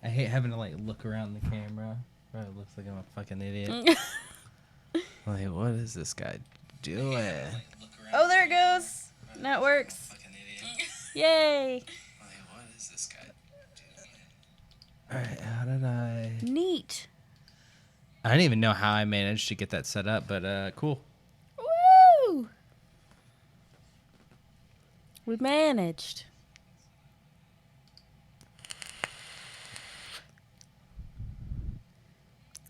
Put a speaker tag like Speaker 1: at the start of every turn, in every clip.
Speaker 1: I hate having to like look around the camera. Bro, it looks like I'm a fucking idiot. Like, what is this guy doing?
Speaker 2: Oh, there it goes. Now it works. Yay.
Speaker 1: Like, what is this guy doing? Alright, how did I...
Speaker 2: Neat.
Speaker 1: I don't even know how I managed to get that set up, but cool.
Speaker 2: Woo! We managed.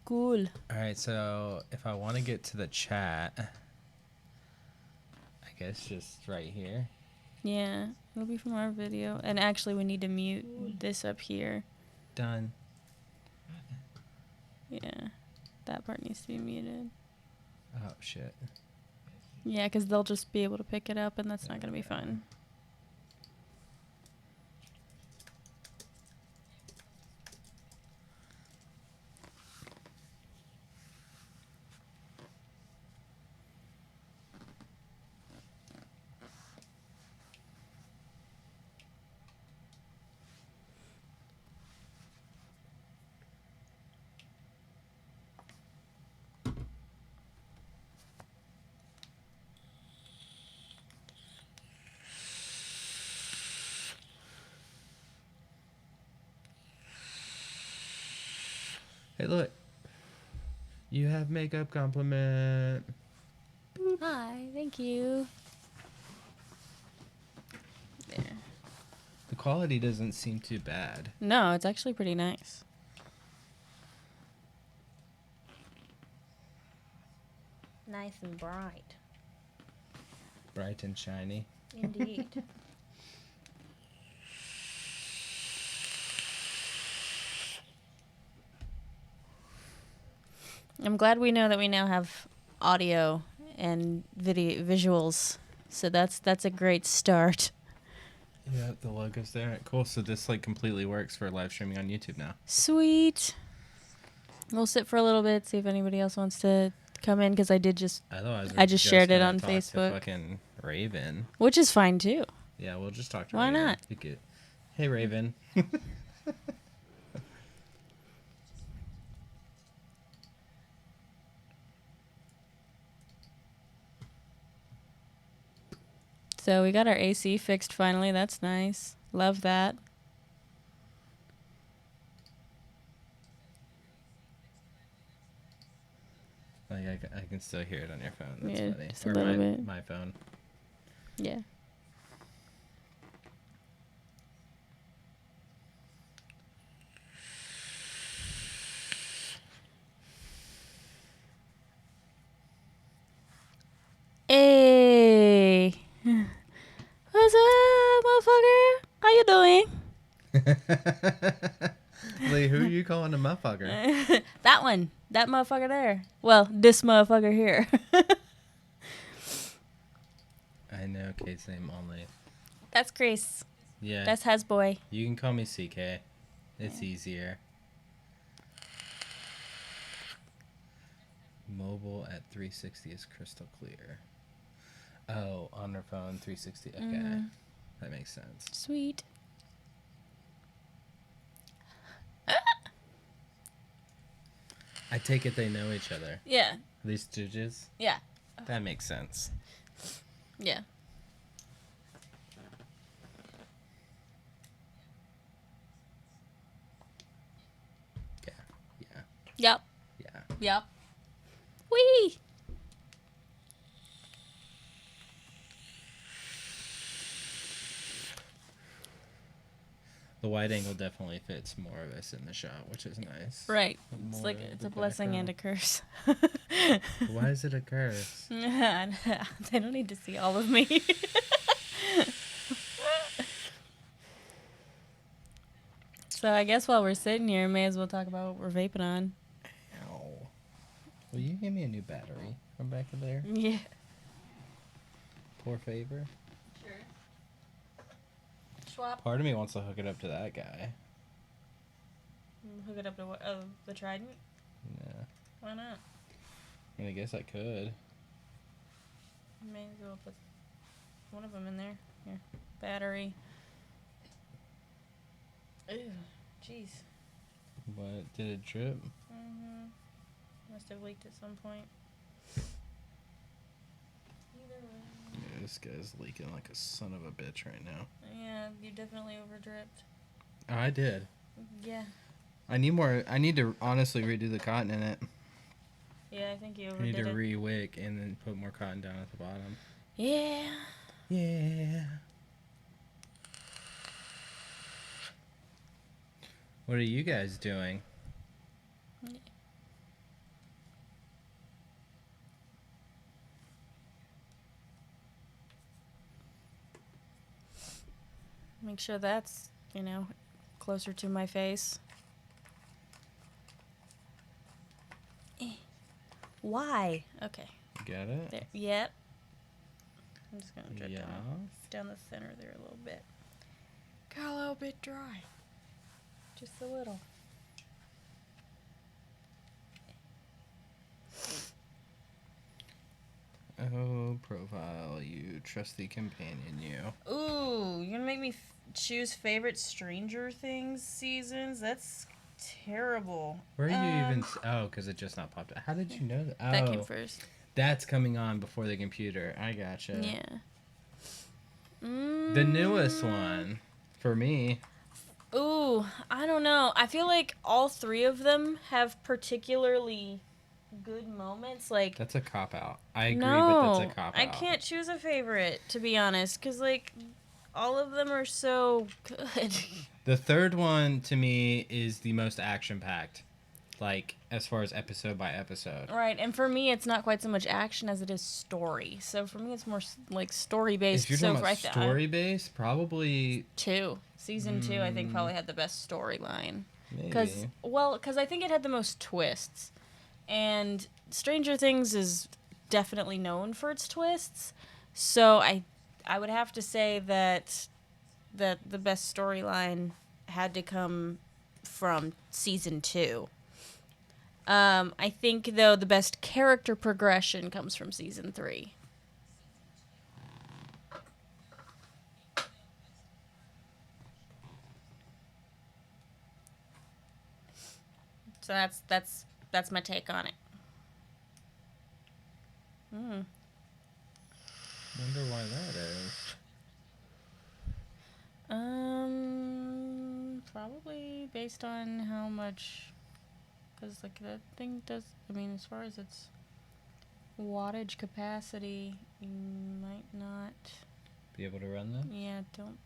Speaker 2: Cool.
Speaker 1: Alright, so if I want to get to the chat, I guess just right here.
Speaker 2: Yeah, it'll be from our video. And actually, we need to mute this up here.
Speaker 1: Done.
Speaker 2: Yeah, that part needs to be muted.
Speaker 1: Oh, shit.
Speaker 2: Yeah, because they'll just be able to pick it up, and that's not going to be fun.
Speaker 1: Hey, look. You have makeup compliment.
Speaker 2: Boop. Hi, thank you. There.
Speaker 1: The quality doesn't seem too bad.
Speaker 2: No, it's actually pretty nice. Nice and bright.
Speaker 1: Bright and shiny.
Speaker 2: Indeed. I'm glad we know that we now have audio and video visuals. So that's a great start.
Speaker 1: Yeah, the logo's there. Right, cool. So this like completely works for live streaming on YouTube now.
Speaker 2: Sweet. We'll sit for a little bit, see if anybody else wants to come in, because I just shared it on Facebook.
Speaker 1: Fucking Raven.
Speaker 2: Which is fine too.
Speaker 1: Yeah, we'll just talk to
Speaker 2: Why
Speaker 1: Raven.
Speaker 2: not?
Speaker 1: Hey, Raven.
Speaker 2: So we got our AC fixed finally. That's nice. Love that.
Speaker 1: Like I can still hear it on your phone. That's
Speaker 2: Yeah,
Speaker 1: funny.
Speaker 2: just a little bit.
Speaker 1: My phone.
Speaker 2: Yeah. Hey. What's up, motherfucker? How you doing?
Speaker 1: Like, who are you calling a motherfucker?
Speaker 2: That one. That motherfucker there. Well, this motherfucker here.
Speaker 1: I know Kate's name only.
Speaker 2: That's Grace.
Speaker 1: Yeah.
Speaker 2: That's Hasboy.
Speaker 1: You can call me CK. It's easier. Mobile at 360 is crystal clear. Oh, on her phone, 360. Okay. That makes sense.
Speaker 2: Sweet.
Speaker 1: I take it they know each other.
Speaker 2: Yeah.
Speaker 1: These stooges?
Speaker 2: Yeah.
Speaker 1: That makes sense.
Speaker 2: Yeah.
Speaker 1: Yeah. Yeah.
Speaker 2: Yep.
Speaker 1: Yeah.
Speaker 2: Yep. Whee!
Speaker 1: The wide angle definitely fits more of us in the shot, which is nice.
Speaker 2: Right.
Speaker 1: More
Speaker 2: It's like
Speaker 1: of
Speaker 2: it's
Speaker 1: the
Speaker 2: a blessing and a
Speaker 1: background.
Speaker 2: curse.
Speaker 1: Why is it a curse?
Speaker 2: They don't need to see all of me. So I guess while we're sitting here, may as well talk about what we're vaping on.
Speaker 1: Ow. Will you give me a new battery from back there?
Speaker 2: Yeah.
Speaker 1: Poor favor.
Speaker 2: Sure. Swap.
Speaker 1: Part of me wants to hook it up to that guy.
Speaker 2: Hook it up to what? Oh, the Trident?
Speaker 1: Yeah.
Speaker 2: Why not?
Speaker 1: I mean, I guess I could.
Speaker 2: May as well put one of them in there. Here. Battery. Ew. Jeez.
Speaker 1: What? Did it drip?
Speaker 2: Mm-hmm. Must have leaked at some point.
Speaker 1: Yeah, this guy's leaking like a son of a bitch right now.
Speaker 2: Yeah, you definitely overdripped.
Speaker 1: Oh, I did.
Speaker 2: Yeah.
Speaker 1: I need to honestly redo the cotton in it.
Speaker 2: Yeah, I think you overdid
Speaker 1: I need to
Speaker 2: it.
Speaker 1: re-wick and then put more cotton down at the bottom.
Speaker 2: Yeah.
Speaker 1: Yeah. What are you guys doing?
Speaker 2: Make sure that's, closer to my face. Why? Okay.
Speaker 1: Got it?
Speaker 2: There. Yep. I'm just going to drip down the center there a little bit. Got a little bit dry. Just a little.
Speaker 1: Oh, profile, you trusty companion, you.
Speaker 2: Ooh, you're gonna make me choose favorite Stranger Things seasons? That's terrible.
Speaker 1: Where are you even? Oh, because it just not popped up. How did you know that? Oh,
Speaker 2: that came first.
Speaker 1: That's coming on before the computer. I gotcha.
Speaker 2: Yeah.
Speaker 1: The newest one, for me.
Speaker 2: Ooh, I don't know. I feel like all three of them have particularly good moments. Like,
Speaker 1: that's a cop-out. I agree, but that's a cop-out.
Speaker 2: I can't choose a favorite, to be honest, because, like, all of them are so good.
Speaker 1: The third one, to me, is the most action-packed, like, as far as episode by episode.
Speaker 2: Right, and for me, it's not quite so much action as it is story. So for me, it's more, like, story-based.
Speaker 1: If you're talking about story-based, probably...
Speaker 2: Season 2, I think, probably had the best storyline.
Speaker 1: Maybe.
Speaker 2: Because I think it had the most twists. And Stranger Things is definitely known for its twists. So I would have to say that the best storyline had to come from Season 2. I think, though, the best character progression comes from Season 3. So that's my take on it.
Speaker 1: Wonder why that is.
Speaker 2: Probably based on how much, because like that thing does. I mean, as far as its wattage capacity, you might not
Speaker 1: be able to run them.
Speaker 2: Yeah, don't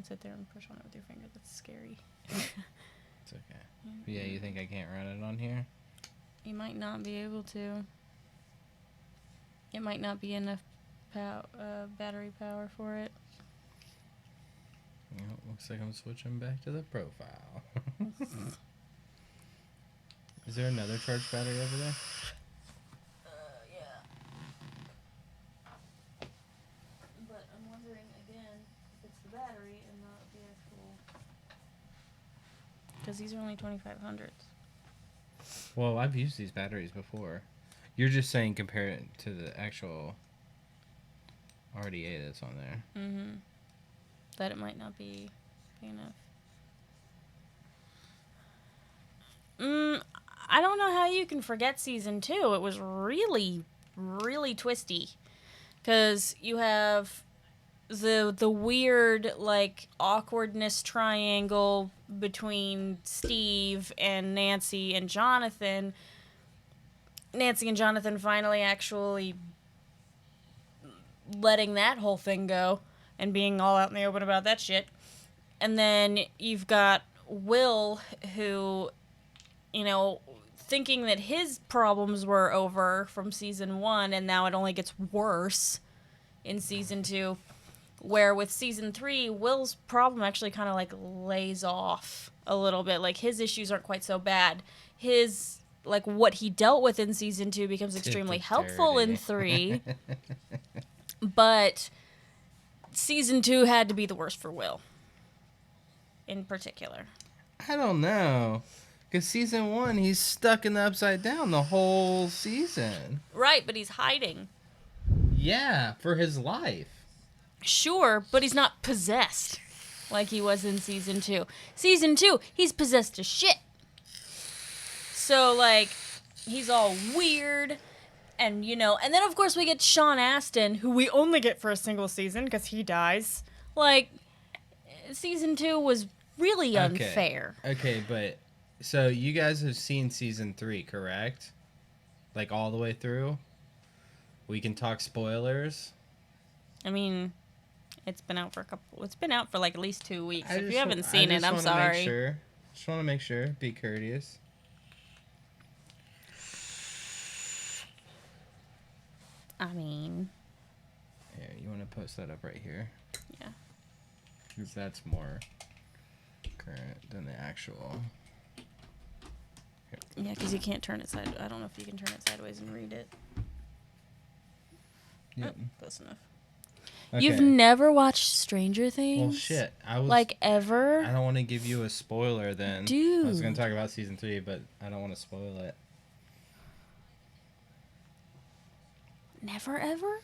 Speaker 2: sit there and push on it with your finger. That's scary.
Speaker 1: It's okay. Yeah, you think I can't run it on here?
Speaker 2: You might not be able to. It might not be enough battery power for it.
Speaker 1: Well, looks like I'm switching back to the profile. Is there another charged battery over there?
Speaker 2: Yeah. But I'm wondering again if it's the battery and not the actual. Because these are only 2500s.
Speaker 1: Well, I've used these batteries before. You're just saying compare it to the actual RDA that's on there.
Speaker 2: Mm-hmm. That it might not be enough. I don't know how you can forget Season 2. It was really, really twisty. Because you have the weird, like, awkwardness triangle between Steve and Nancy and Jonathan. Nancy and Jonathan finally actually letting that whole thing go and being all out in the open about that shit. And then you've got Will, who, thinking that his problems were over from Season 1, and now it only gets worse in Season 2. Where with Season 3, Will's problem actually kind of, like, lays off a little bit. Like, his issues aren't quite so bad. His, like, what he dealt with in Season 2 becomes extremely helpful in 3. But Season 2 had to be the worst for Will. In particular.
Speaker 1: I don't know. Because Season 1, he's stuck in the Upside Down the whole season.
Speaker 2: Right, but he's hiding.
Speaker 1: Yeah, for his life.
Speaker 2: Sure, but he's not possessed. like he was in season 2. Season 2, he's possessed to shit. So, like, he's all weird. And, you know, and then, of course, we get Sean Astin, who we only get for a single season because he dies. Like, season 2 was really unfair.
Speaker 1: Okay, but so you guys have seen season 3, correct? Like all the way through? We can talk spoilers.
Speaker 2: I mean, it's been out for like at least 2 weeks. If you haven't
Speaker 1: seen
Speaker 2: seen it, I'm sorry.
Speaker 1: Just want to make sure. Be courteous.
Speaker 2: I mean,
Speaker 1: Yeah, you want to post that up right here?
Speaker 2: yeah.
Speaker 1: Because that's more current than the actual.
Speaker 2: Yeah, because you can't turn it sideways. I don't know if you can turn it sideways and read it.
Speaker 1: Yep.
Speaker 2: Oh, close enough.
Speaker 1: Okay.
Speaker 2: You've never watched Stranger Things?
Speaker 1: Well, shit.
Speaker 2: Like, ever?
Speaker 1: I don't want to give you a spoiler then.
Speaker 2: Dude.
Speaker 1: I was going to talk about season 3, but I don't want to spoil it.
Speaker 2: Never, ever?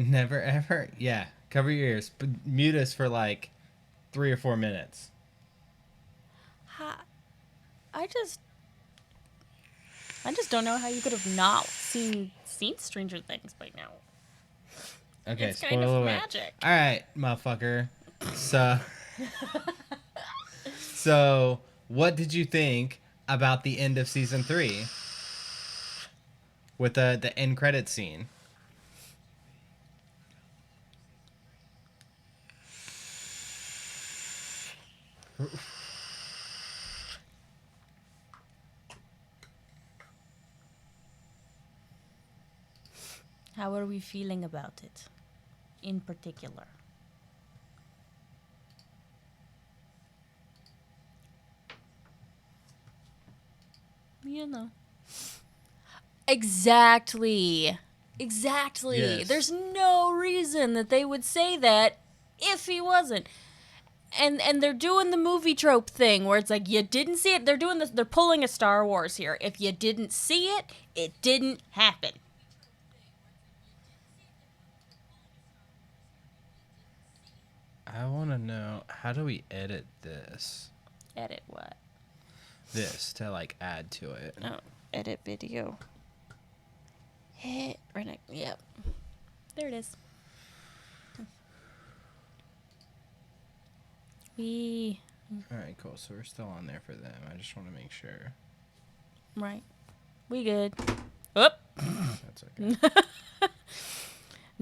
Speaker 1: Never, ever? Yeah. Cover your ears. Mute us for like 3 or 4 minutes.
Speaker 2: I just don't know how you could have not seen Stranger Things by now.
Speaker 1: Okay,
Speaker 2: it's kind of
Speaker 1: away.
Speaker 2: magic.
Speaker 1: All right, motherfucker. So, what did you think about the end of season 3 with the end credit scene?
Speaker 2: How are we feeling about it, in particular? You know. Exactly.
Speaker 1: Yes.
Speaker 2: There's no reason that they would say that if he wasn't. And they're doing the movie trope thing where it's like, you didn't see it. They're doing this. They're pulling a Star Wars here. If you didn't see it, it didn't happen.
Speaker 1: I want to know, how do we edit this?
Speaker 2: Edit what?
Speaker 1: This, to like add to it.
Speaker 2: Oh, edit video. Hit right next. Yep. There it is.
Speaker 1: Alright, cool. So we're still on there for them. I just want to make sure.
Speaker 2: Right. We good. Whoop.
Speaker 1: That's okay.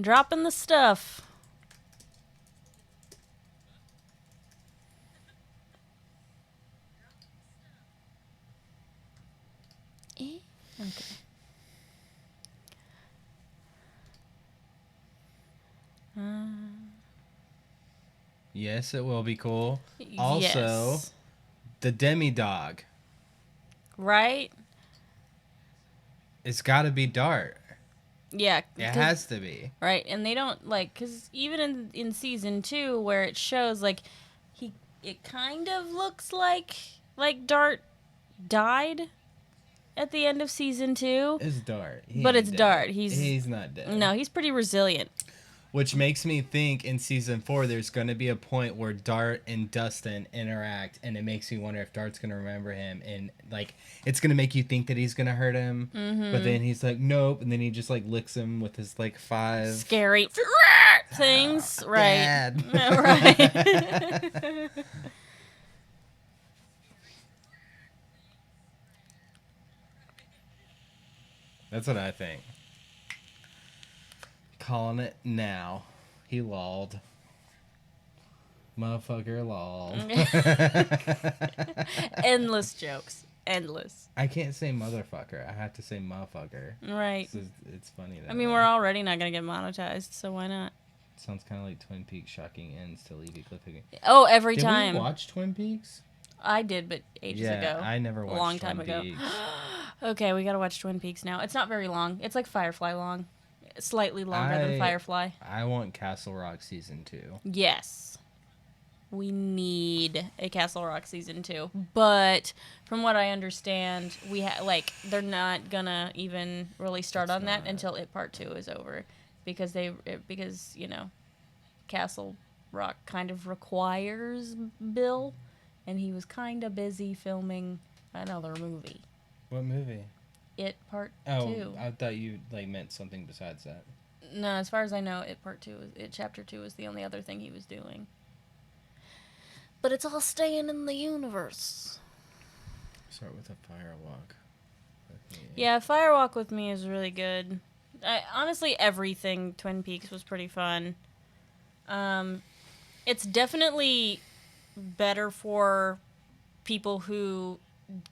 Speaker 2: Dropping the stuff. Okay.
Speaker 1: Yes, it will be cool. Also,
Speaker 2: yes.
Speaker 1: the demi-dog.
Speaker 2: Right?
Speaker 1: It's got to be Dart.
Speaker 2: Yeah.
Speaker 1: It has to be.
Speaker 2: Right, and they don't, like, because even in season 2, where it shows, like, it kind of looks like Dart died at the end of season 2.
Speaker 1: It's Dart.
Speaker 2: But it's
Speaker 1: dead.
Speaker 2: Dart.
Speaker 1: He's not dead.
Speaker 2: No, he's pretty resilient.
Speaker 1: Which makes me think in season 4 there's going to be a point where Dart and Dustin interact, and it makes me wonder if Dart's going to remember him, and like it's going to make you think that he's going to hurt him, but then he's like nope, and then he just like licks him with his like 5
Speaker 2: scary things.
Speaker 1: Oh,
Speaker 2: right.
Speaker 1: Dad.
Speaker 2: Right.
Speaker 1: That's what I think. Calling it now. He lolled. Motherfucker lolled.
Speaker 2: Endless jokes. Endless.
Speaker 1: I can't say motherfucker. I have to say motherfucker.
Speaker 2: Right.
Speaker 1: It's funny that
Speaker 2: I mean,
Speaker 1: way.
Speaker 2: we're already not going to get monetized, so why not?
Speaker 1: Sounds kind of like Twin Peaks shocking ends to leave you cliffhanger.
Speaker 2: Oh, every
Speaker 1: Did
Speaker 2: time.
Speaker 1: we watch Twin Peaks?
Speaker 2: I did, but ages ago.
Speaker 1: I never watched
Speaker 2: a long time
Speaker 1: Twin
Speaker 2: ago.
Speaker 1: Peaks.
Speaker 2: Okay, we gotta watch Twin Peaks now. It's not very long. It's like Firefly long. Slightly longer than Firefly.
Speaker 1: I want Castle Rock season 2.
Speaker 2: Yes. We need a Castle Rock season 2. But from what I understand, they're not gonna even really start on that until It Part 2 is over. Because, you know, Castle Rock kind of requires Bill, and he was kind of busy filming another movie.
Speaker 1: What movie?
Speaker 2: It Part 2.
Speaker 1: Oh, I thought you meant something besides that.
Speaker 2: No, as far as I know, It Chapter 2 is the only other thing he was doing. But it's all staying in the universe.
Speaker 1: Start with a Firewalk.
Speaker 2: Yeah, Firewalk with Me is really good. Honestly, everything Twin Peaks was pretty fun. It's definitely better for people who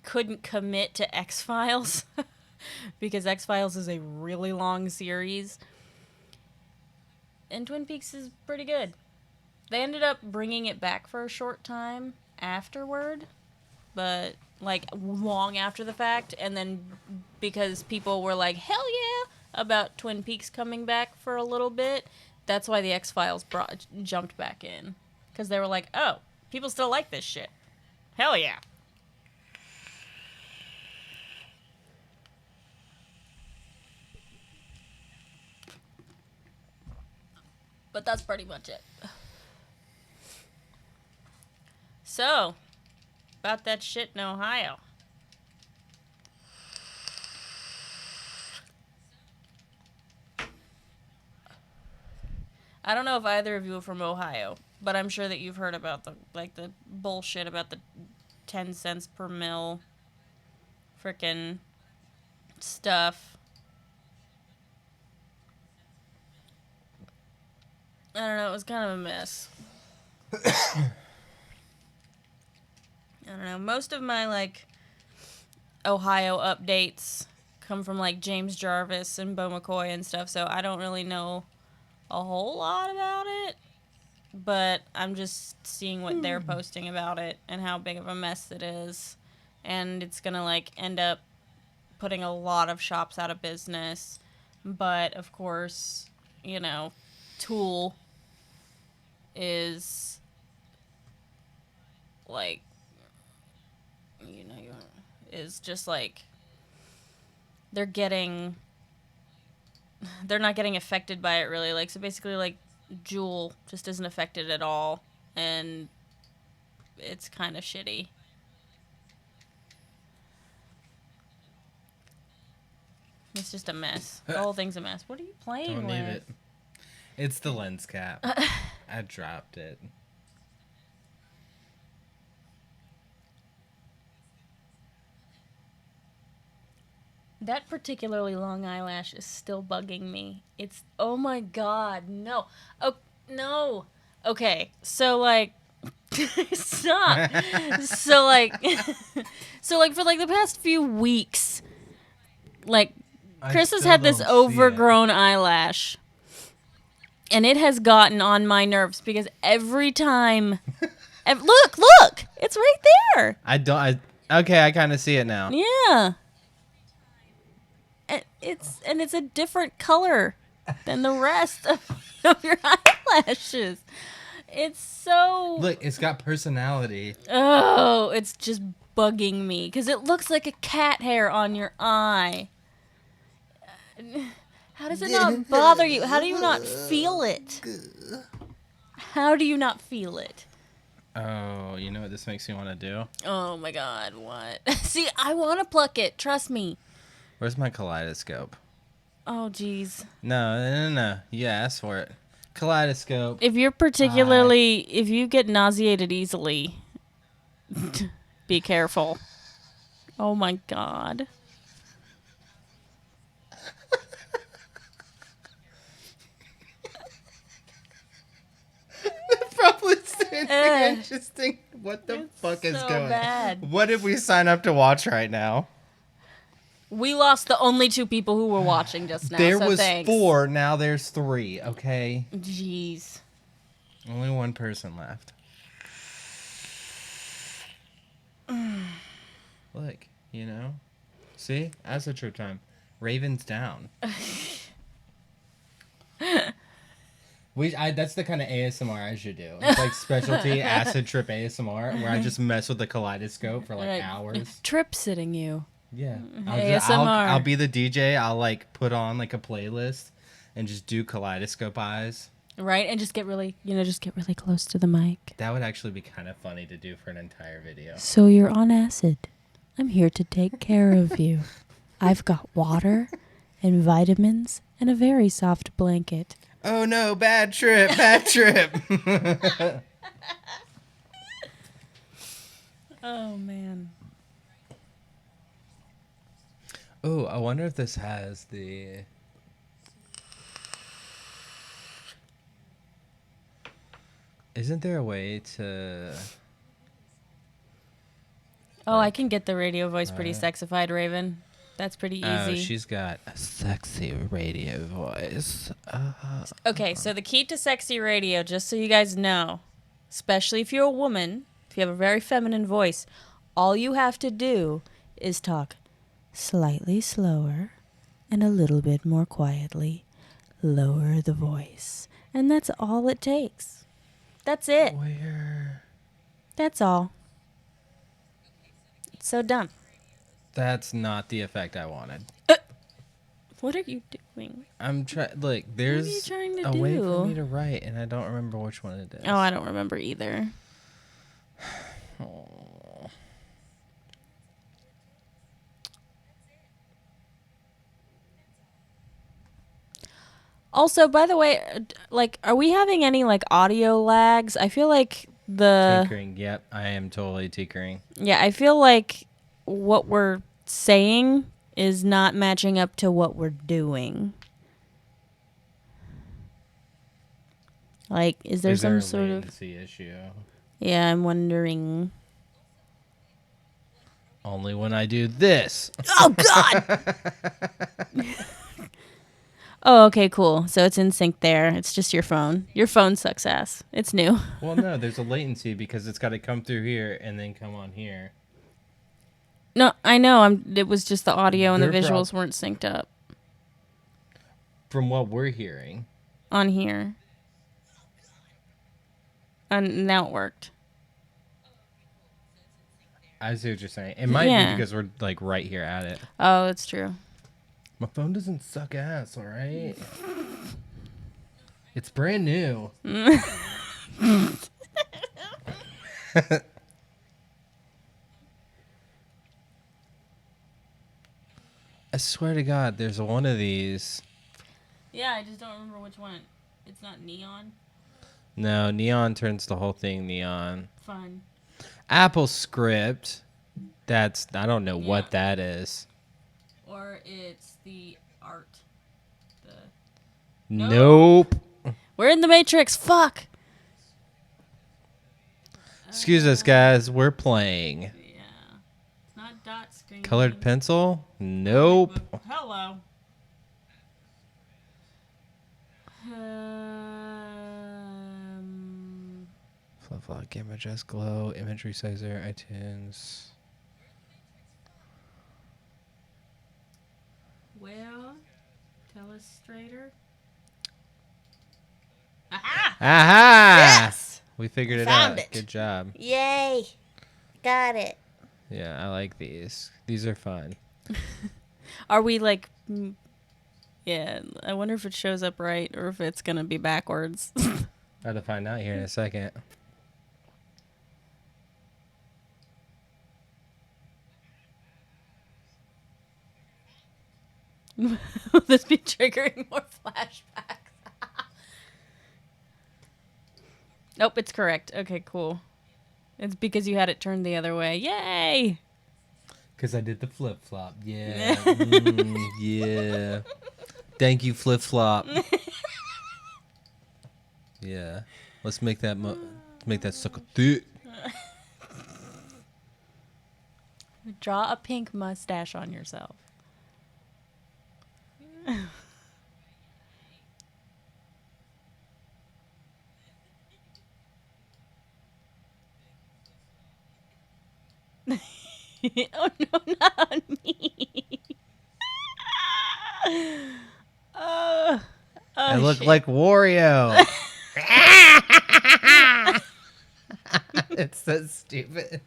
Speaker 2: couldn't commit to X-Files because X-Files is a really long series. And Twin Peaks is pretty good. They ended up bringing it back for a short time afterward, but like long after the fact, and then because people were like, hell yeah, about Twin Peaks coming back for a little bit, that's why the X-Files jumped back in. Because they were like, oh, people still like this shit. Hell yeah. But that's pretty much it. So, about that shit in Ohio. I don't know if either of you are from Ohio, but I'm sure that you've heard about the bullshit about the 10 cents per mil frickin' stuff. I don't know, it was kind of a mess. I don't know, most of my, Ohio updates come from, James Jarvis and Bo McCoy and stuff, so I don't really know a whole lot about it, but I'm just seeing what they're posting about it and how big of a mess it is, and it's gonna, end up putting a lot of shops out of business, but, of course, Tool is, is just, they're not getting affected by it, really. So basically, Jewel just isn't affected at all, and it's kind of shitty. It's just a mess. The whole thing's a mess. What are you playing
Speaker 1: Don't
Speaker 2: with?
Speaker 1: need it. It's the lens cap. I dropped it.
Speaker 2: That particularly long eyelash is still bugging me. It's, oh my god, no. Oh, no. Okay, so, stop. So, for, the past few weeks, Chris has had this overgrown eyelash. And it has gotten on my nerves because every time... look! It's right there!
Speaker 1: Okay, I kind of see it now.
Speaker 2: Yeah. It's a different color than the rest of your eyelashes. It's so...
Speaker 1: Look, it's got personality.
Speaker 2: Oh, it's just bugging me because it looks like a cat hair on your eye. How does it not bother you? How do you not feel it? How do you not feel it?
Speaker 1: Oh, you know what this makes me want to do?
Speaker 2: Oh my god, what? See, I want to pluck it. Trust me.
Speaker 1: Where's my kaleidoscope?
Speaker 2: Oh, jeez.
Speaker 1: No. You asked for it. Kaleidoscope.
Speaker 2: If you get nauseated easily, be careful. Oh my god.
Speaker 1: Probably interesting. What the fuck is
Speaker 2: so
Speaker 1: going on?
Speaker 2: Bad.
Speaker 1: What did we sign up to watch right now?
Speaker 2: We lost the only 2 people who were watching just now.
Speaker 1: There
Speaker 2: so
Speaker 1: was
Speaker 2: thanks.
Speaker 1: 4, now there's 3, okay?
Speaker 2: Jeez.
Speaker 1: Only 1 person left. Look, See? Acid trip time. Raven's down. That's the kind of ASMR I should do. It's specialty acid trip ASMR where I just mess with the kaleidoscope for hours.
Speaker 2: Trip sitting you.
Speaker 1: Yeah.
Speaker 2: ASMR.
Speaker 1: I'll be the DJ. I'll put on a playlist and just do kaleidoscope eyes.
Speaker 2: Right? And just get really, just get really close to the mic.
Speaker 1: That would actually be kind of funny to do for an entire video.
Speaker 2: So you're on acid. I'm here to take care of you. I've got water and vitamins and a very soft blanket.
Speaker 1: Oh no, bad trip, bad trip.
Speaker 2: Oh, man.
Speaker 1: Oh, I wonder if this has the... Isn't there a way to...
Speaker 2: Oh, I can get the radio voice pretty sexified, Raven. That's pretty easy.
Speaker 1: Oh, she's got a sexy radio voice.
Speaker 2: Okay, so the key to sexy radio, just so you guys know, especially if you're a woman, if you have a very feminine voice, all you have to do is talk slightly slower and a little bit more quietly. Lower the voice. And that's all it takes. That's it.
Speaker 1: Where?
Speaker 2: That's all. It's so dumb.
Speaker 1: That's not the effect I wanted.
Speaker 2: What are you doing?
Speaker 1: I'm trying. Look, there's
Speaker 2: you trying to
Speaker 1: a way for
Speaker 2: do?
Speaker 1: me to write, and I don't remember which one it is.
Speaker 2: Oh, I don't remember either.
Speaker 1: Oh.
Speaker 2: Also, by the way, like, are we having any, like, audio lags? I feel like
Speaker 1: Tinkering. Yep, I am totally tinkering.
Speaker 2: Yeah, I feel like what we're saying is not matching up to what we're doing. Like, is there some
Speaker 1: a
Speaker 2: sort of...
Speaker 1: latency issue?
Speaker 2: Yeah, I'm wondering.
Speaker 1: Only when I do this.
Speaker 2: Oh, God! Oh, okay, cool. So it's in sync there. It's just your phone. Your phone sucks ass. It's new.
Speaker 1: Well, no, there's a latency because it's got to come through here and then come on here.
Speaker 2: No, I know. It was just the audio and the
Speaker 1: They're
Speaker 2: visuals weren't synced up
Speaker 1: From what we're hearing.
Speaker 2: on here. And now it worked.
Speaker 1: I see what you're saying. It might be because we're like right here at it.
Speaker 2: Oh, that's true.
Speaker 1: My phone doesn't suck ass, all right? It's brand new. I swear to God, there's one of these.
Speaker 2: Yeah, I just don't remember which one. It's not neon.
Speaker 1: No, neon turns the whole thing neon.
Speaker 2: Fun.
Speaker 1: Apple script. That's, I don't know what that is.
Speaker 2: Or it's the art.
Speaker 1: Nope.
Speaker 2: We're in the Matrix. Fuck.
Speaker 1: Excuse us, guys. We're playing.
Speaker 2: Yeah. It's not dot screen.
Speaker 1: Colored pencil? Nope.
Speaker 2: Hello.
Speaker 1: Flip flop, gamma just glow, image resizer, iTunes.
Speaker 2: Well, Telestrator.
Speaker 1: Aha!
Speaker 3: Yes!
Speaker 1: We figured it
Speaker 3: Found
Speaker 1: out.
Speaker 3: it.
Speaker 1: Good job.
Speaker 3: Yay. Got it.
Speaker 1: Yeah, I like these. These are fun.
Speaker 2: Are we like... Yeah, I wonder if it shows up right or if it's going to be backwards.
Speaker 1: I'll have to find out here in a second.
Speaker 2: Will this be triggering more flashbacks? Nope, it's correct. Okay, cool. It's because you had it turned the other way. Yay!
Speaker 1: Because I did the flip flop. Yeah. Yeah. Thank you, flip flop. Yeah. Let's make that sucker thick.
Speaker 2: Draw a pink mustache on yourself. Oh no, not on me.
Speaker 1: I look like Wario. It's so stupid.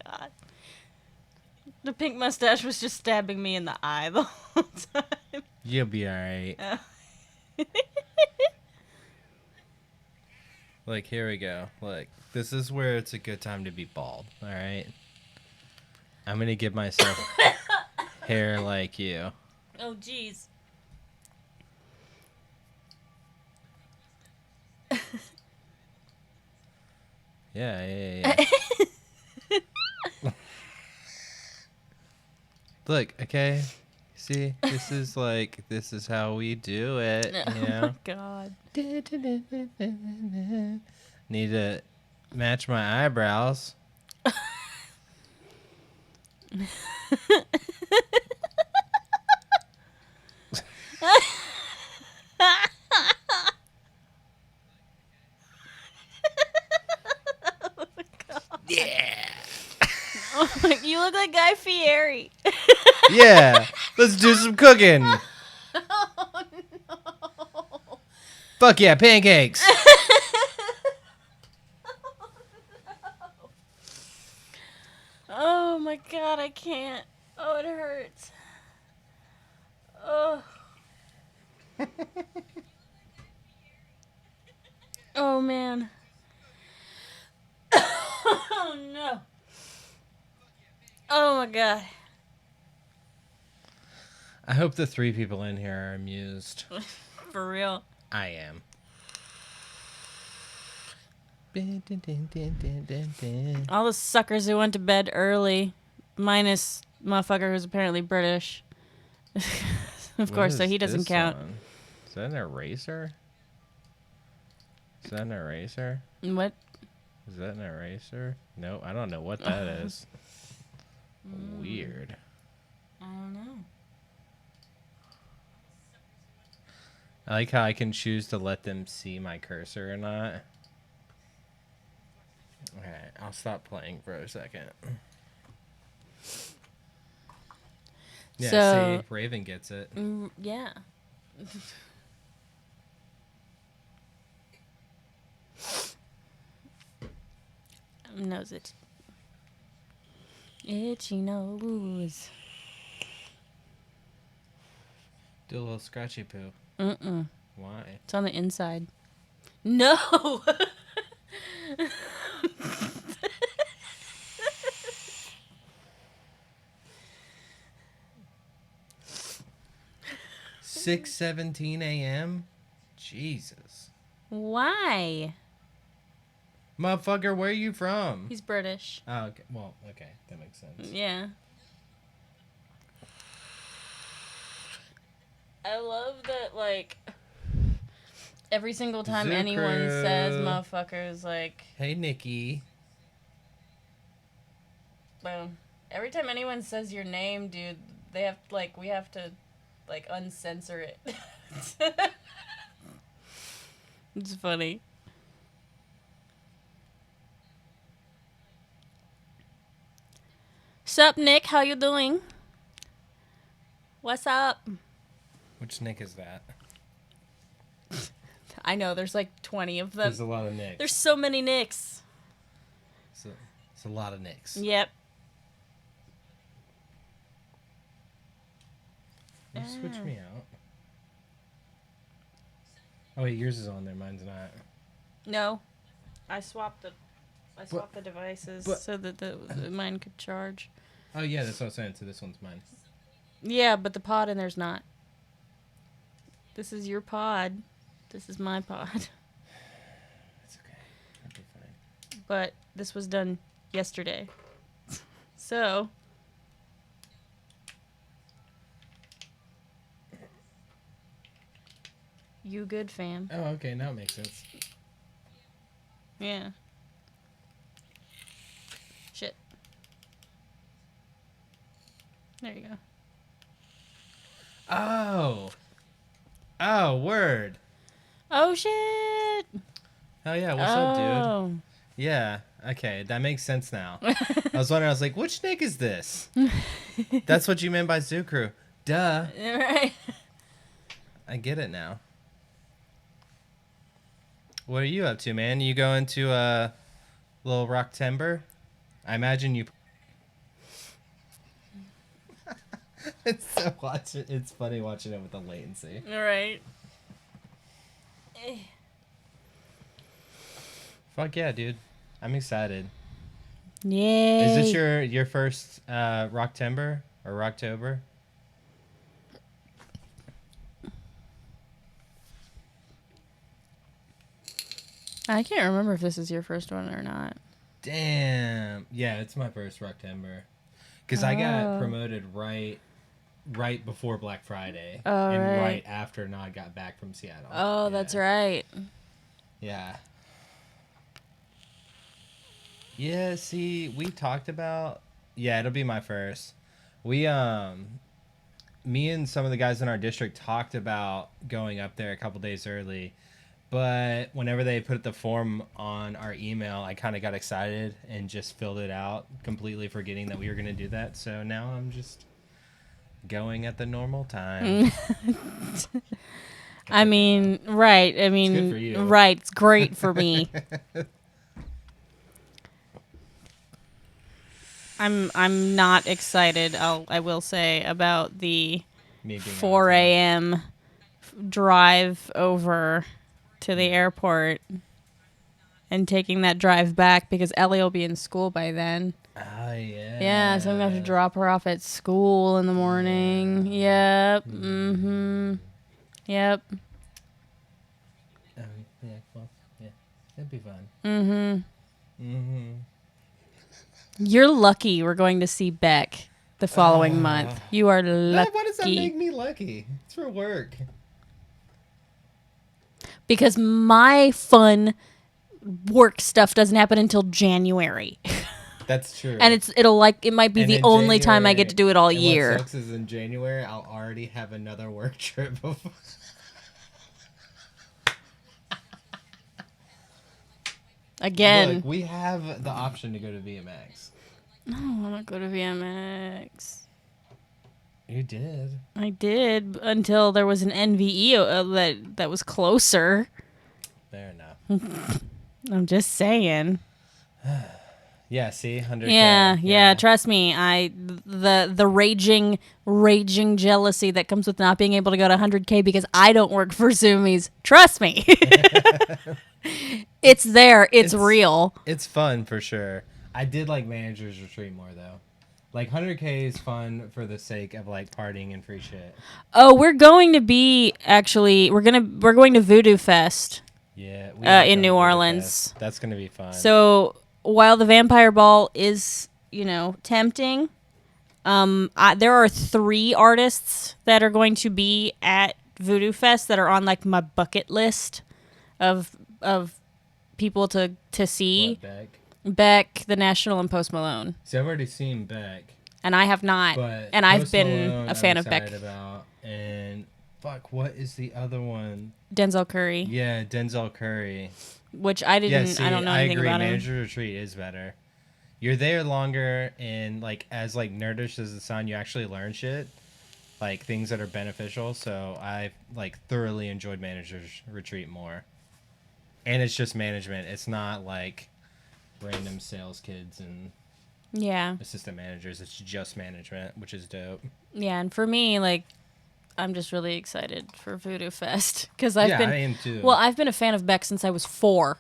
Speaker 2: God. the pink mustache was just stabbing me in the eye the whole time.
Speaker 1: You'll be alright. Like, here we go. Look, this is where it's a good time to be bald, alright? I'm gonna give myself hair like you.
Speaker 2: Oh, jeez.
Speaker 1: Yeah. Look, okay? See? This is how we do it, you know?
Speaker 2: Oh, my God.
Speaker 1: Need to match my eyebrows. Yeah.
Speaker 2: Oh my, you look like Guy Fieri.
Speaker 1: Yeah. Let's do some cooking.
Speaker 2: Oh, no.
Speaker 1: Fuck yeah, pancakes.
Speaker 2: Oh my God, I can't. Oh, it hurts. Oh. Oh man. Oh no. Oh my God.
Speaker 1: I hope the 3 people in here are amused.
Speaker 2: For real.
Speaker 1: I am.
Speaker 2: All the suckers who went to bed early, minus motherfucker who's apparently British. Of course, so he doesn't count.
Speaker 1: One? Is that an eraser? Is that an eraser?
Speaker 2: What?
Speaker 1: Is that an eraser? No, I don't know what that is. Weird.
Speaker 2: I don't know.
Speaker 1: I like how I can choose to let them see my cursor or not. Okay, I'll stop playing for a second. Yeah,
Speaker 2: So-
Speaker 1: see, Raven gets it.
Speaker 2: Yeah. Knows it. Itchy nose.
Speaker 1: Do a little scratchy poo.
Speaker 2: Mm-mm.
Speaker 1: Why?
Speaker 2: It's on the inside. No!
Speaker 1: 6:17 a.m. Jesus,
Speaker 2: Why?
Speaker 1: motherfucker, where are you from?
Speaker 2: He's British.
Speaker 1: Oh, okay. Well, okay, that makes sense.
Speaker 2: Yeah. I love that, like, every single time anyone says motherfuckers, like,
Speaker 1: Hey, Nikki.
Speaker 2: boom. Every time anyone says your name, dude, they have, like, we have to, like, uncensor it. It's funny. Sup, Nick? How you doing? What's up?
Speaker 1: Which Nick is that?
Speaker 2: I know, there's like 20 of them.
Speaker 1: There's a lot of Nicks.
Speaker 2: There's so many Nicks.
Speaker 1: It's a lot of Nicks.
Speaker 2: Yep.
Speaker 1: You switch me out. Oh wait, yours is on there. Mine's not.
Speaker 2: No. I swapped the devices
Speaker 1: but-
Speaker 2: so that the mine could charge.
Speaker 1: Oh yeah, that's what I was saying. So this one's mine.
Speaker 2: Yeah, but the pod in there's not. This is your pod. This is my pod.
Speaker 1: It's okay. That'll be fine.
Speaker 2: But this was done yesterday. So. You good, fam.
Speaker 1: Oh, okay. Now it makes sense.
Speaker 2: Yeah. Shit. There you go.
Speaker 1: Oh. Oh, word.
Speaker 2: Oh, shit.
Speaker 1: Hell yeah. What's up, dude?
Speaker 2: Oh.
Speaker 1: Yeah. Okay, that makes sense now. I was wondering. I was like, which Nick is this? That's what you meant by Zoo Crew. Duh.
Speaker 2: Right.
Speaker 1: I get it now. What are you up to, man? You going to little Rocktember? I imagine you. It's funny watching it with the latency.
Speaker 2: All right.
Speaker 1: Fuck yeah, dude. I'm excited.
Speaker 2: Yay.
Speaker 1: Is this your first Rocktember or Rocktober?
Speaker 2: I can't remember if this is your first one or not.
Speaker 1: Damn. Yeah, it's my first Rocktember. Because I got promoted right before Black Friday. And right after Nod got back from Seattle.
Speaker 2: Oh, that's right.
Speaker 1: Yeah. Yeah, see, we talked about... Yeah, it'll be my first. We, me and some of the guys in our district talked about going up there a couple days early. But whenever they put the form on our email, I kind of got excited and just filled it out, completely forgetting that we were going to do that. So now I'm just going at the normal time.
Speaker 2: I mean, right. I mean,
Speaker 1: It's good for you.
Speaker 2: Right. It's great for me. I'm not excited. I will say about the 4 a.m. drive over to the airport and taking that drive back because Ellie will be in school by then.
Speaker 1: Oh, yeah.
Speaker 2: Yeah, so I'm going to have to drop her off at school in the morning.
Speaker 1: Yeah.
Speaker 2: Yep. Mm-hmm. Yep.
Speaker 1: Yeah, well, yeah. That'd be fun.
Speaker 2: Mm-hmm.
Speaker 1: Mm-hmm.
Speaker 2: You're lucky we're going to see Beck the following month. You are lucky.
Speaker 1: Why does that make me lucky? It's for work.
Speaker 2: Because my fun work stuff doesn't happen until January.
Speaker 1: That's true.
Speaker 2: And it might be
Speaker 1: And
Speaker 2: the
Speaker 1: in
Speaker 2: only time I
Speaker 1: January-
Speaker 2: get to do it all
Speaker 1: and
Speaker 2: year.
Speaker 1: What sucks is in January, I'll already have another work trip before.
Speaker 2: Again.
Speaker 1: Look, we have the option to go to VMX.
Speaker 2: I don't want to go to VMX.
Speaker 1: You did.
Speaker 2: I did until there was an NVE that was closer.
Speaker 1: Fair enough.
Speaker 2: I'm just saying.
Speaker 1: Yeah, see? 100K.
Speaker 2: Yeah, trust me. The raging jealousy that comes with not being able to go to 100K because I don't work for Zoomies. Trust me. It's there. It's real.
Speaker 1: It's fun for sure. I did like Manager's Retreat more though. Like 100K is fun for the sake of like partying and free shit.
Speaker 2: Oh, we're going to we're going to Voodoo Fest.
Speaker 1: Yeah.
Speaker 2: In New Orleans.
Speaker 1: That's gonna be fun.
Speaker 2: So while the Vampire Ball is, tempting, there are 3 artists that are going to be at Voodoo Fest that are on like my bucket list of people to see.
Speaker 1: What,
Speaker 2: Beck, The National, and Post Malone.
Speaker 1: See, I've already seen Beck.
Speaker 2: And I have not.
Speaker 1: But
Speaker 2: And I've
Speaker 1: Post
Speaker 2: been
Speaker 1: Malone,
Speaker 2: a fan
Speaker 1: I'm
Speaker 2: of Beck.
Speaker 1: excited about. And fuck, what is the other one?
Speaker 2: Denzel Curry.
Speaker 1: Yeah, Denzel Curry.
Speaker 2: Which I didn't.
Speaker 1: Yeah, see,
Speaker 2: I don't know anything
Speaker 1: agree.
Speaker 2: about him.
Speaker 1: Manager Retreat is better. You're there longer, and like as like nerdish as it sounds, you actually learn shit, like things that are beneficial. So I like thoroughly enjoyed Manager's Retreat more. And it's just management. It's not like random sales kids and assistant managers. It's just management, which is dope.
Speaker 2: Yeah, and for me, like, I'm just really excited for Voodoo Fest because
Speaker 1: I am too.
Speaker 2: Well, I've been a fan of Beck since I was 4.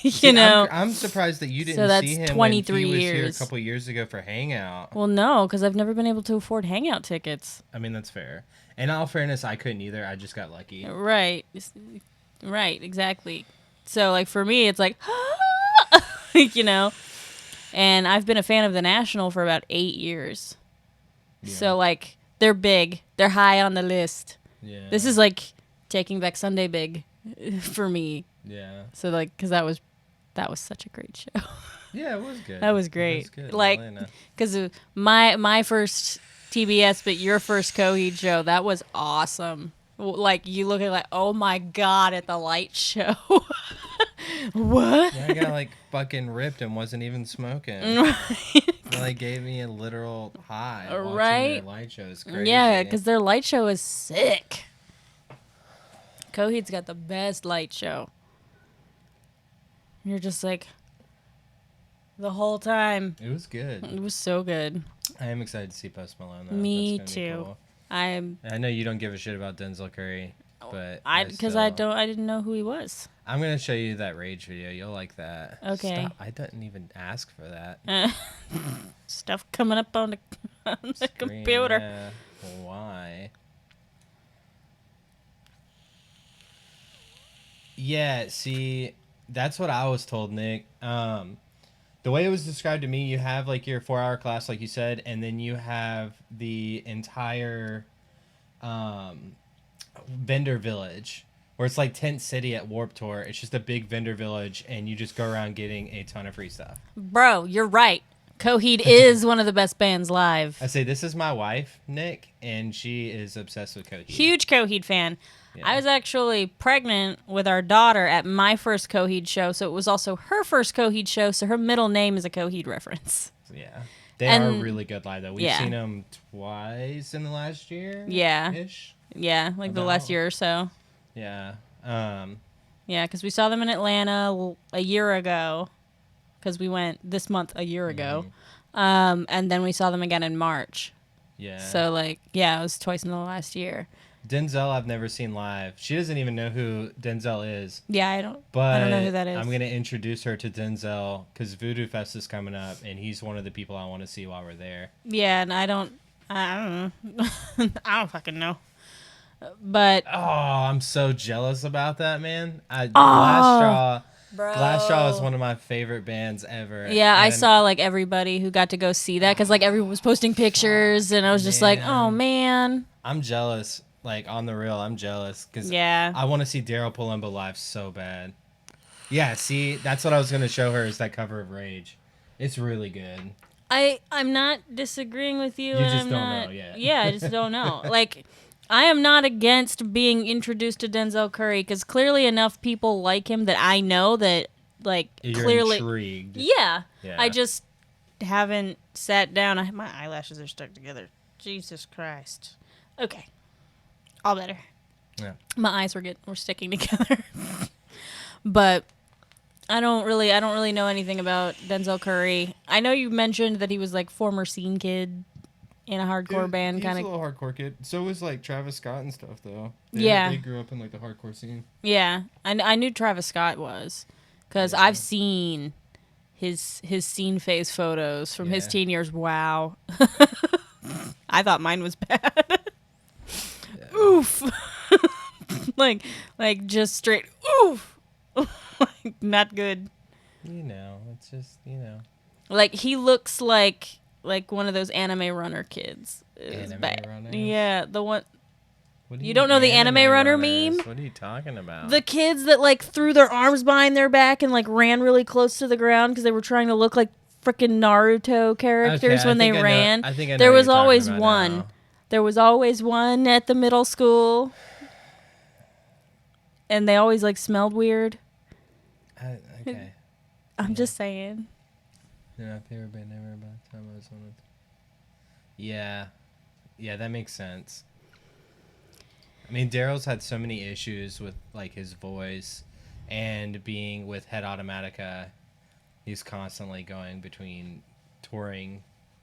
Speaker 1: See, I'm surprised that you didn't see him
Speaker 2: 23
Speaker 1: when he was
Speaker 2: years.
Speaker 1: here a couple years ago for Hangout.
Speaker 2: Well, no, because I've never been able to afford Hangout tickets.
Speaker 1: I mean, that's fair. In all fairness, I couldn't either. I just got lucky.
Speaker 2: Right, exactly. So, like, for me, it's like, and I've been a fan of the National for about 8 years. Yeah. So, like, they're big. They're high on the list.
Speaker 1: Yeah.
Speaker 2: This is, like, Taking Back Sunday big for me.
Speaker 1: Yeah.
Speaker 2: So, like, because that was such a great show.
Speaker 1: Yeah, it was good.
Speaker 2: That was great.
Speaker 1: It was good.
Speaker 2: Like, because my first TBS, but your first Coheed show, that was awesome. Like, you look at like, oh my God, at the light show. What?
Speaker 1: Yeah, I got like fucking ripped and wasn't even smoking. It like gave me a literal high watching their light show. It's crazy.
Speaker 2: Yeah, because their light show is sick. Coheed's got the best light show. You're just like, the whole time.
Speaker 1: It was good.
Speaker 2: It was so good.
Speaker 1: I am excited to see Post Malone, though.
Speaker 2: Me
Speaker 1: That's gonna be
Speaker 2: too.
Speaker 1: cool.
Speaker 2: I'm
Speaker 1: I know you don't give a shit about Denzel Curry, but
Speaker 2: I didn't know who he was.
Speaker 1: I'm gonna show you that Rage video. You'll like that.
Speaker 2: Okay.
Speaker 1: Stop. I didn't even ask for that.
Speaker 2: Stuff coming up on on the
Speaker 1: Screen,
Speaker 2: computer.
Speaker 1: yeah. Why? Yeah, see, that's what I was told, Nick. The way it was described to me, you have like your 4-hour class, like you said, and then you have the entire vendor village, where it's like Tent City at Warped Tour. It's just a big vendor village, and you just go around getting a ton of free stuff.
Speaker 2: Bro, you're right. Coheed is one of the best bands live.
Speaker 1: I say, this is my wife, Nick, and she is obsessed with Coheed.
Speaker 2: Huge Coheed fan.
Speaker 1: Yeah.
Speaker 2: I was actually pregnant with our daughter at my first Coheed show, so it was also her first Coheed show, so her middle name is a Coheed reference.
Speaker 1: Yeah. They
Speaker 2: And-
Speaker 1: are really good live, though. We've
Speaker 2: yeah.
Speaker 1: seen them twice in the last year.
Speaker 2: Yeah.
Speaker 1: Ish.
Speaker 2: Yeah, like the last year or so.
Speaker 1: Yeah.
Speaker 2: Yeah, because we saw them in Atlanta a year ago, because we went this month a year ago. And then we saw them again in March.
Speaker 1: Yeah.
Speaker 2: So, like, yeah, it was twice in the last year.
Speaker 1: Denzel, I've never seen live. She doesn't even know who Denzel is.
Speaker 2: Yeah, I don't know who that is.
Speaker 1: I'm going to introduce her to Denzel because Voodoo Fest is coming up, and he's one of the people I want to see while we're there.
Speaker 2: Yeah, and I don't know. I don't fucking know. But
Speaker 1: Oh, I'm so jealous about that, man. Glass Jaw is one of my favorite bands ever.
Speaker 2: yeah, I
Speaker 1: And
Speaker 2: saw like everybody who got to go see that because like everyone was posting pictures, and I was just like, oh man.
Speaker 1: I'm jealous. Like, on the real, I'm jealous because
Speaker 2: Yeah.
Speaker 1: I want to see Daryl Palumbo live so bad. Yeah, see, that's what I was going to show her is that cover of Rage. It's really good.
Speaker 2: I'm not disagreeing with you.
Speaker 1: You
Speaker 2: and
Speaker 1: just
Speaker 2: I'm
Speaker 1: don't
Speaker 2: not,
Speaker 1: know yet.
Speaker 2: Yeah, I just don't know. Like, I am not against being introduced to Denzel Curry because clearly enough people like him that I know that, like,
Speaker 1: You're
Speaker 2: clearly.
Speaker 1: intrigued.
Speaker 2: Yeah.
Speaker 1: Yeah.
Speaker 2: I just haven't sat down. My eyelashes are stuck together. Jesus Christ. Okay. All better.
Speaker 1: Yeah.
Speaker 2: My eyes were sticking together. But I don't really know anything about Denzel Curry. I know you mentioned that he was like former scene kid in a hardcore band kind
Speaker 4: He's a
Speaker 2: of.
Speaker 4: little hardcore kid. So was like Travis Scott and stuff though.
Speaker 2: Yeah.
Speaker 4: They grew up in like the hardcore scene.
Speaker 2: Yeah. I knew Travis Scott was cuz I've seen his scene phase photos from his
Speaker 1: Yeah.
Speaker 2: teen years. Wow. I thought mine was bad. Oof. like just straight oof. Like, not good.
Speaker 1: You know, it's just, you know.
Speaker 2: Like he looks like one of those anime runner kids. It was
Speaker 1: Anime
Speaker 2: bad.
Speaker 1: runners?
Speaker 2: Yeah, the one
Speaker 1: What do
Speaker 2: You don't know the anime runner
Speaker 1: runners?
Speaker 2: meme?
Speaker 1: What are you talking about?
Speaker 2: the kids that like threw their arms behind their back and like ran really close to the ground because they were trying to look like freaking Naruto characters
Speaker 1: Okay,
Speaker 2: when they
Speaker 1: I think I know-
Speaker 2: ran.
Speaker 1: I think I know
Speaker 2: there
Speaker 1: what
Speaker 2: was
Speaker 1: you're talking
Speaker 2: always
Speaker 1: about
Speaker 2: one.
Speaker 1: now.
Speaker 2: There was always one at the middle school. And they always like smelled weird.
Speaker 1: Okay.
Speaker 2: I'm just saying.
Speaker 1: They're not favorite band ever about the time I was on it. Yeah. Yeah, that makes sense. I mean, Daryl's had so many issues with like his voice and being with Head Automatica. He's constantly going between touring.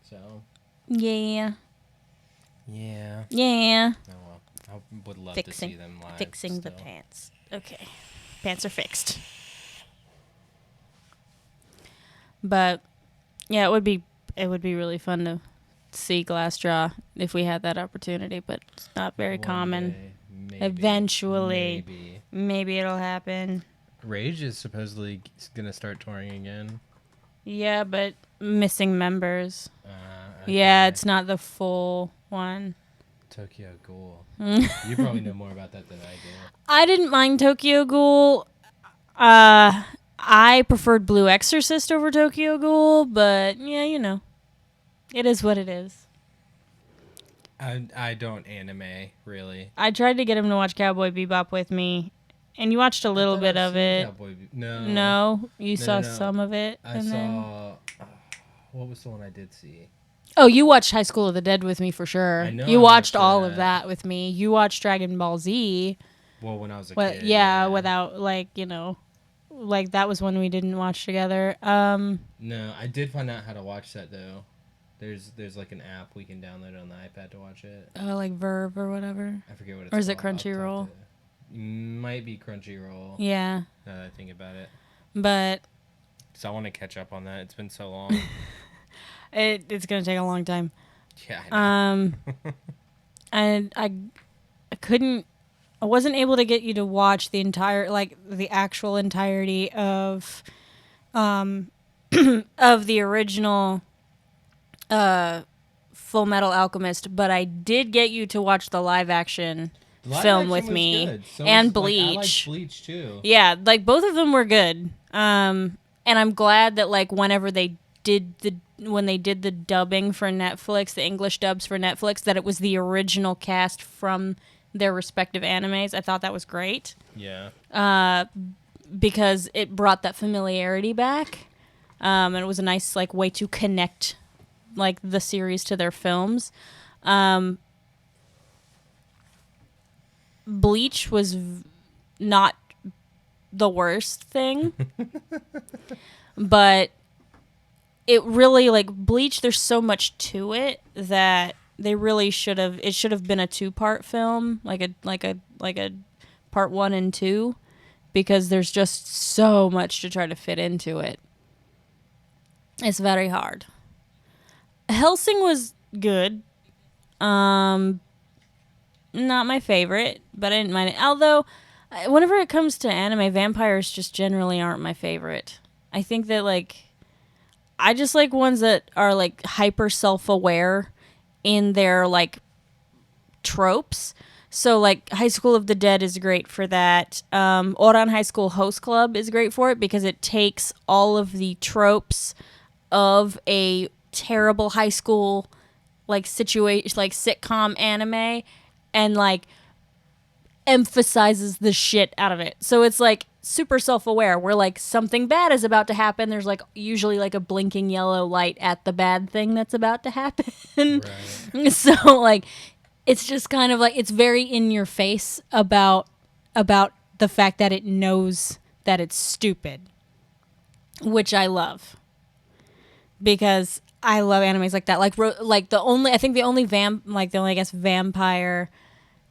Speaker 1: So,
Speaker 2: Yeah.
Speaker 1: yeah.
Speaker 2: Yeah.
Speaker 1: Oh well. I would love to see them live.
Speaker 2: Fixing the
Speaker 1: still.
Speaker 2: pants. Okay. Pants are fixed. But yeah, it would be really fun to see Glassjaw if we had that opportunity, but it's not very
Speaker 1: One
Speaker 2: common.
Speaker 1: day, maybe,
Speaker 2: Eventually.
Speaker 1: Maybe.
Speaker 2: Maybe it'll happen.
Speaker 1: Rage is supposedly going to start touring again.
Speaker 2: Yeah, but missing members.
Speaker 1: Okay.
Speaker 2: Yeah, it's not the full one.
Speaker 1: Tokyo Ghoul. You probably know more about that than I do.
Speaker 2: I didn't mind Tokyo Ghoul. I preferred Blue Exorcist over Tokyo Ghoul, but yeah, you know. It is what it is.
Speaker 1: I don't anime, really.
Speaker 2: I tried to get him to watch Cowboy Bebop with me, and you watched a little bit of it.
Speaker 1: No.
Speaker 2: No, you saw
Speaker 1: no.
Speaker 2: some of it.
Speaker 1: I
Speaker 2: and then...
Speaker 1: saw... what was the one I did see?
Speaker 2: Oh, you watched High School of the Dead with me for sure.
Speaker 1: I know
Speaker 2: You
Speaker 1: I
Speaker 2: watched
Speaker 1: watched
Speaker 2: all
Speaker 1: that.
Speaker 2: of that with me. You watched Dragon Ball Z.
Speaker 1: Well, when I was a
Speaker 2: Well,
Speaker 1: kid.
Speaker 2: yeah, without like, you know, like that was one we didn't watch together.
Speaker 1: No, I did find out how to watch that, though. There's like an app we can download on the iPad to watch it.
Speaker 2: Oh, like Verve or whatever.
Speaker 1: I forget what it's
Speaker 2: Or is it
Speaker 1: called.
Speaker 2: Crunchyroll?
Speaker 1: Might be Crunchyroll.
Speaker 2: Yeah,
Speaker 1: Now that I think about it.
Speaker 2: but
Speaker 1: So I want to catch up on that. It's been so long.
Speaker 2: it's gonna take a long time.
Speaker 1: Yeah, I know.
Speaker 2: And I couldn't. I wasn't able to get you to watch the actual entirety of of the original Full Metal Alchemist, but I did get you to watch the live action
Speaker 1: Live
Speaker 2: film
Speaker 1: action
Speaker 2: with
Speaker 1: was
Speaker 2: me
Speaker 1: good. So
Speaker 2: and
Speaker 1: was,
Speaker 2: Bleach.
Speaker 1: I like Bleach too.
Speaker 2: Yeah, like both of them were good. And I'm glad that like when they did the dubbing for Netflix, the English dubs for Netflix, that it was the original cast from their respective animes. I thought that was great.
Speaker 1: Yeah.
Speaker 2: Because it brought that familiarity back. And it was a nice like way to connect like the series to their films. Bleach was not the worst thing. But it really like Bleach, there's so much to it that they really should have been a 2-part film, like a part 1 and 2, because there's just so much to try to fit into it. It's very hard. Hellsing was good. Not my favorite, but I didn't mind it. Although, whenever it comes to anime, vampires just generally aren't my favorite. I think that, like, I just like ones that are, like, hyper self-aware in their, like, tropes. So, like, High School of the Dead is great for that. Oran High School Host Club is great for it because it takes all of the tropes of a terrible high school, like, situation, like, sitcom anime and, like, emphasizes the shit out of it. So it's, like, super self-aware where, like, something bad is about to happen. There's, like, usually, like, a blinking yellow light at the bad thing that's about to happen.
Speaker 1: Right.
Speaker 2: So, like, it's just kind of like it's very in your face about the fact that it knows that it's stupid, which I love because I love animes like that. Like the only vampire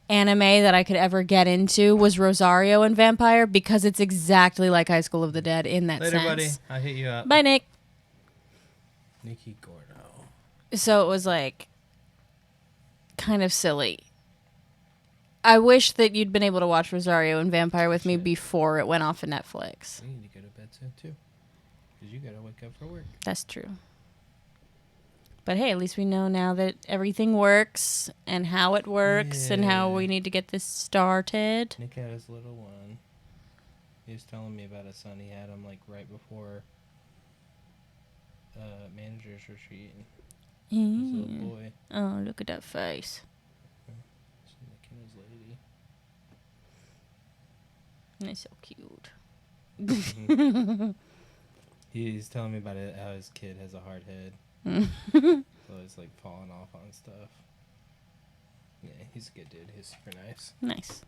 Speaker 2: anime that I could ever get into was Rosario and Vampire because it's exactly like High School of the Dead in that
Speaker 1: Later,
Speaker 2: sense.
Speaker 1: buddy. I'll hit you up.
Speaker 2: Bye, Nick.
Speaker 1: Nikki Gordo.
Speaker 2: So it was like kind of silly. I wish that you'd been able to watch Rosario and Vampire with me before it went off of Netflix.
Speaker 1: We need to go to bed soon too, because you gotta wake up for work.
Speaker 2: That's true. But hey, at least we know now that everything works and how it works and how we need to get this started.
Speaker 1: Nick had his little one. He was telling me about a son he had him like right before manager's retreat. His little boy.
Speaker 2: Oh, look at that face.
Speaker 1: Nick and his lady.
Speaker 2: That's so cute.
Speaker 1: He's telling me about it, how his kid has a hard head. So he's like falling off on stuff. Yeah, he's a good dude. He's super nice.
Speaker 2: Nice.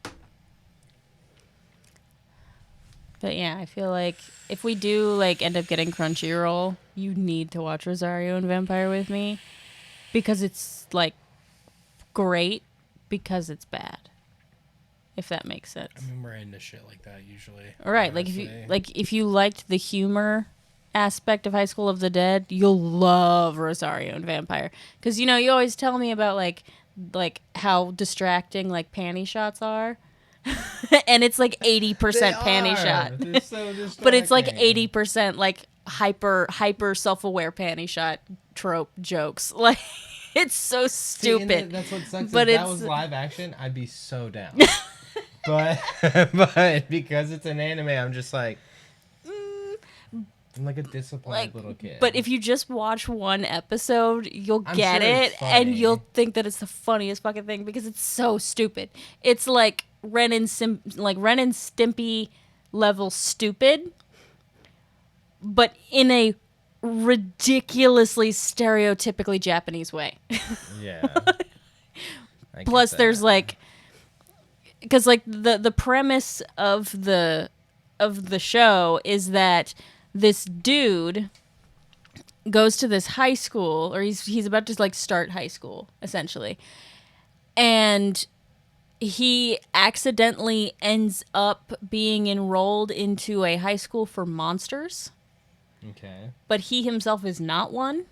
Speaker 2: But yeah, I feel like if we do like end up getting Crunchyroll, you need to watch Rosario and Vampire with me because it's like great because it's bad. If that makes sense.
Speaker 1: I mean, we're into shit like that usually.
Speaker 2: All right, if you liked the humor aspect of High School of the Dead, you'll love Rosario and Vampire because you always tell me about like how distracting like panty shots are. And it's like 80% panty shot.
Speaker 1: They're so distracting.
Speaker 2: But it's like 80% like hyper self-aware panty shot trope jokes. Like it's so stupid.
Speaker 1: That's what sucks.
Speaker 2: But
Speaker 1: If that was live action, I'd be so down. but because it's an anime, I'm just like I'm like a disappointed little kid.
Speaker 2: But if you just watch one episode, you'll get
Speaker 1: sure
Speaker 2: it
Speaker 1: it's
Speaker 2: and
Speaker 1: funny.
Speaker 2: you'll think that it's the funniest fucking thing because it's so stupid. It's like Ren and Stimpy level stupid, but in a ridiculously stereotypically Japanese way.
Speaker 1: Yeah.
Speaker 2: Plus, there's like, because like the premise of the show is that this dude goes to this high school, or he's about to like start high school essentially, and he accidentally ends up being enrolled into a high school for monsters,
Speaker 1: Okay.
Speaker 2: but he himself is not one.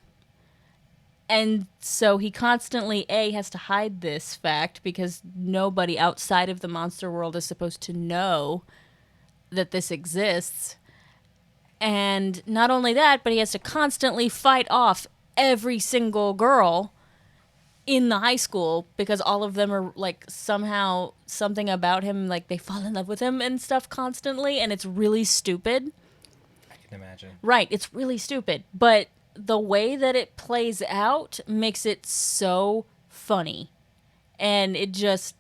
Speaker 2: And so he constantly, has to hide this fact because nobody outside of the monster world is supposed to know that this exists. And not only that, but he has to constantly fight off every single girl in the high school because all of them are like somehow something about him, like they fall in love with him and stuff constantly. And it's really stupid.
Speaker 1: I can imagine.
Speaker 2: Right. It's really stupid. But the way that it plays out makes it so funny. And it's,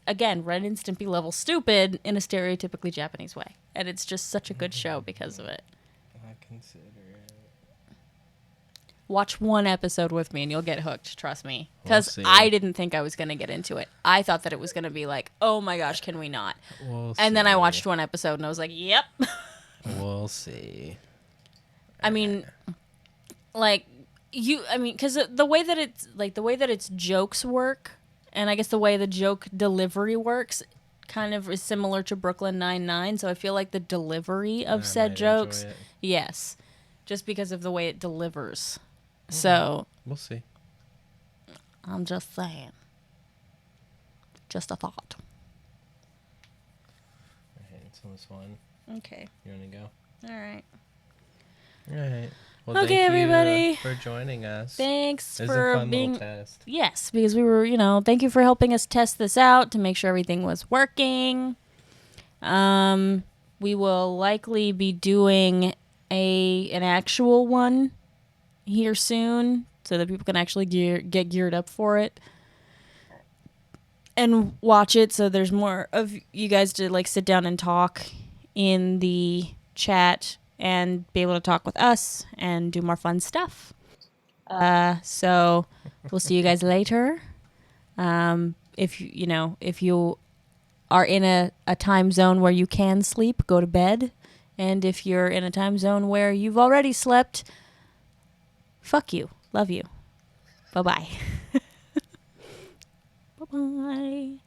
Speaker 2: again, Ren and Stimpy level stupid in a stereotypically Japanese way. And it's just such a good show because of it.
Speaker 1: I consider it.
Speaker 2: Watch one episode with me and you'll get hooked, trust me. Because
Speaker 1: We'll see.
Speaker 2: I didn't think I was going to get into it. I thought that it was going to be like, oh my gosh, can we not?
Speaker 1: We'll
Speaker 2: And then I
Speaker 1: see.
Speaker 2: watched one episode and I was like, yep.
Speaker 1: We'll see.
Speaker 2: I mean, like, because the way that its jokes work, and I guess the way the joke delivery works kind of is similar to Brooklyn Nine-Nine, so I feel like the delivery of
Speaker 1: I
Speaker 2: said
Speaker 1: might
Speaker 2: jokes,
Speaker 1: enjoy it.
Speaker 2: yes, just because of the way it delivers. So,
Speaker 1: We'll see.
Speaker 2: I'm just saying. Just a thought.
Speaker 1: Alright, so this one.
Speaker 2: Okay.
Speaker 1: You want to go?
Speaker 2: All right.
Speaker 1: Alright. Well,
Speaker 2: Okay,
Speaker 1: thank
Speaker 2: everybody.
Speaker 1: you for joining us.
Speaker 2: Thanks
Speaker 1: It was a
Speaker 2: for
Speaker 1: fun
Speaker 2: being...
Speaker 1: little test.
Speaker 2: Yes, because we were, thank you for helping us test this out to make sure everything was working. We will likely be doing an actual one here soon so that people can actually get geared up for it and watch it, so there's more of you guys to like sit down and talk in the chat and be able to talk with us and do more fun stuff. So we'll see you guys later. If you are in a time zone where you can sleep, go to bed. And if you're in a time zone where you've already slept, fuck you. Love you. Bye-bye. Bye-bye.